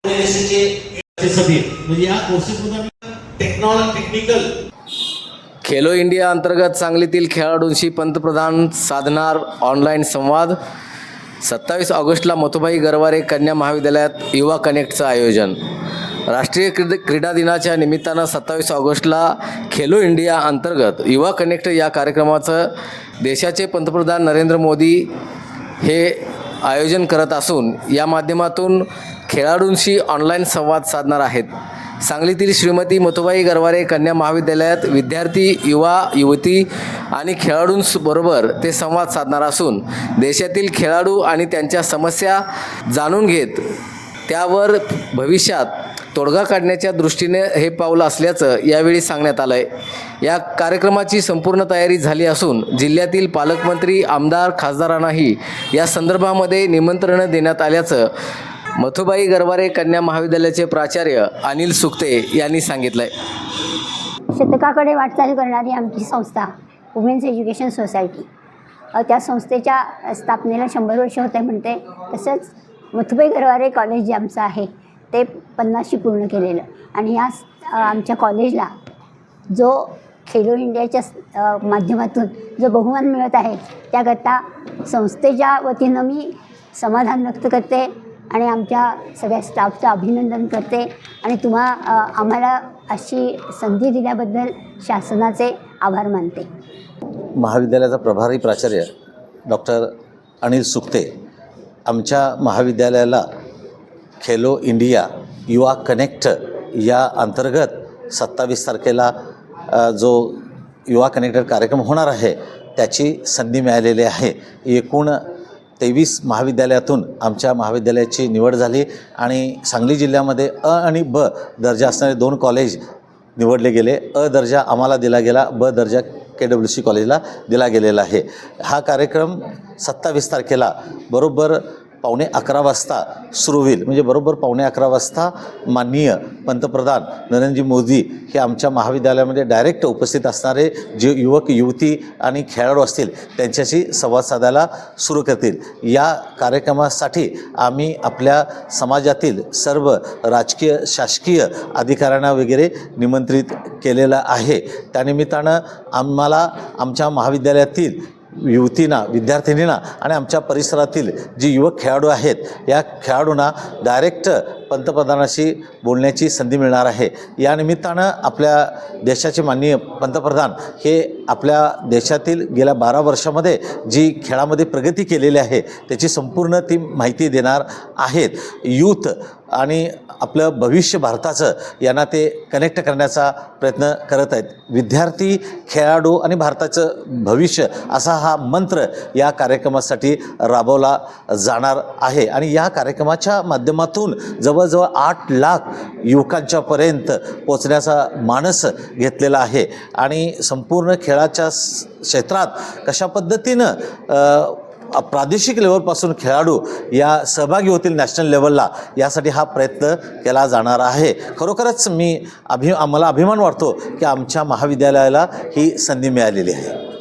म्हणजे या कोर्सेसमध्ये technical Khelo India अंतर्गत सांगलीतील खेळाडूंशी पंतप्रधान साधणार ऑनलाईन संवाद. 27 ऑगस्टला मथुभाई गरवारे कन्या महाविद्यालयात युवा कनेक्टचं आयोजन. राष्ट्रीय क्रीडा दिनाच्या निमित्तानं 27 ऑगस्टला खेलो इंडिया अंतर्गत युवा कनेक्ट या कार्यक्रमाचं देशाचे पंतप्रधान नरेंद्र मोदी हे आयोजन करत असून या माध्यमातून खेळाडूंशी ऑनलाईन संवाद साधणार आहेत. सांगलीतील श्रीमती मथुभाई गरवारे कन्या महाविद्यालयात विद्यार्थी, युवा, युवती आणि खेळाडूंबरोबर ते संवाद साधणार असून देशातील खेळाडू आणि त्यांच्या समस्या जाणून घेत त्यावर भविष्यात तोडगा काढण्याच्या दृष्टीने हे पाऊल असल्याचं यावेळी सांगण्यात आलं आहे. या कार्यक्रमाची संपूर्ण तयारी झाली असून जिल्ह्यातील पालकमंत्री, आमदार, खासदारांनाही या संदर्भामध्ये निमंत्रण देण्यात आल्याचं मथुभाई गरवारे कन्या महाविद्यालयाचे प्राचार्य अनिल सुक्ते यांनी सांगितलं आहे. शतकाकडे वाटचाल करणारी आमची संस्था वुमेन्स एज्युकेशन सोसायटी, त्या संस्थेच्या स्थापनेला 100 वर्ष होते म्हणते. तसंच मथुभाई गरवारे कॉलेज जे आमचं आहे ते 50शी पूर्ण केलेलं. आणि या आमच्या कॉलेजला जो खेलो इंडियाच्या माध्यमातून जो बहुमान मिळत आहे त्याकरता संस्थेच्या वतीनं मी समाधान व्यक्त करते आणि आमच्या सगळ्या स्टाफचं अभिनंदन करते आणि आम्हाला अशी संधी दिल्याबद्दल शासनाचे आभार मानते. महाविद्यालयाचा प्रभारी प्राचार्य डॉक्टर अनिल सुक्ते आमच्या महाविद्यालयाला खेलो इंडिया युवा कनेक्ट या अंतर्गत 27 तारखेला जो युवा कनेक्ट कार्यक्रम होणार आहे त्याची संधी मिळालेली आहे. एकूण 23 महाविद्यालयातून आमच्या महाविद्यालयाची निवड झाली आणि सांगली जिल्ह्यामध्ये अ आणि ब दर्जा असणारे 2 कॉलेज निवडले गेले. अ दर्जा आम्हाला दिला गेला, ब दर्जा KWC कॉलेजला दिला गेलेला आहे. हा कार्यक्रम 27 तारखेला बरोबर 11:15 वाजता सुरू होईल. म्हणजे बरोबर 11:15 वाजता माननीय पंतप्रधान नरेंद्र मोदी हे आमच्या महाविद्यालयामध्ये डायरेक्ट उपस्थित असणारे जे युवक, युवती आणि खेळाडू असतील त्यांच्याशी संवाद साधायला सुरू करतील. या कार्यक्रमासाठी आम्ही आपल्या समाजातील सर्व राजकीय, शासकीय अधिकाऱ्यांना वगैरे निमंत्रित केलेलं आहे. त्यानिमित्तानं आम्हाला आमच्या महाविद्यालयातील युवतींना, विद्यार्थिनींना आणि आमच्या परिसरातील जी युवक खेळाडू आहेत या खेळाडूंना डायरेक्ट पंतप्रधानाशी बोलण्याची संधी मिळणार आहे. या निमित्तानं आपल्या देशाचे माननीय पंतप्रधान हे आपल्या देशातील गेल्या 12 वर्षामध्ये जी खेळामध्ये प्रगती केलेली आहे त्याची संपूर्ण ती माहिती देणार आहेत. यूथ आणि आपलं भविष्य भारताचं यांना ते कनेक्ट करण्याचा प्रयत्न करत आहेत. विद्यार्थी, खेळाडू आणि भारताचं भविष्य असा हा मंत्र या कार्यक्रमासाठी राबवला जाणार आहे. आणि या कार्यक्रमाच्या माध्यमातून जवळजवळ 8 लाख युवकांच्यापर्यंत पोचण्याचा मानस घेतलेला आहे. आणि संपूर्ण खेळाच्या क्षेत्रात कशा पद्धतीनं प्रादेशिक लेवलपासून खेळाडू या सहभागी होतील नॅशनल लेवलला, यासाठी हा प्रयत्न केला जाणार आहे. खरोखरच मला अभिमान वाटतो की आमच्या महाविद्यालयाला ही संधी मिळालेली आहे.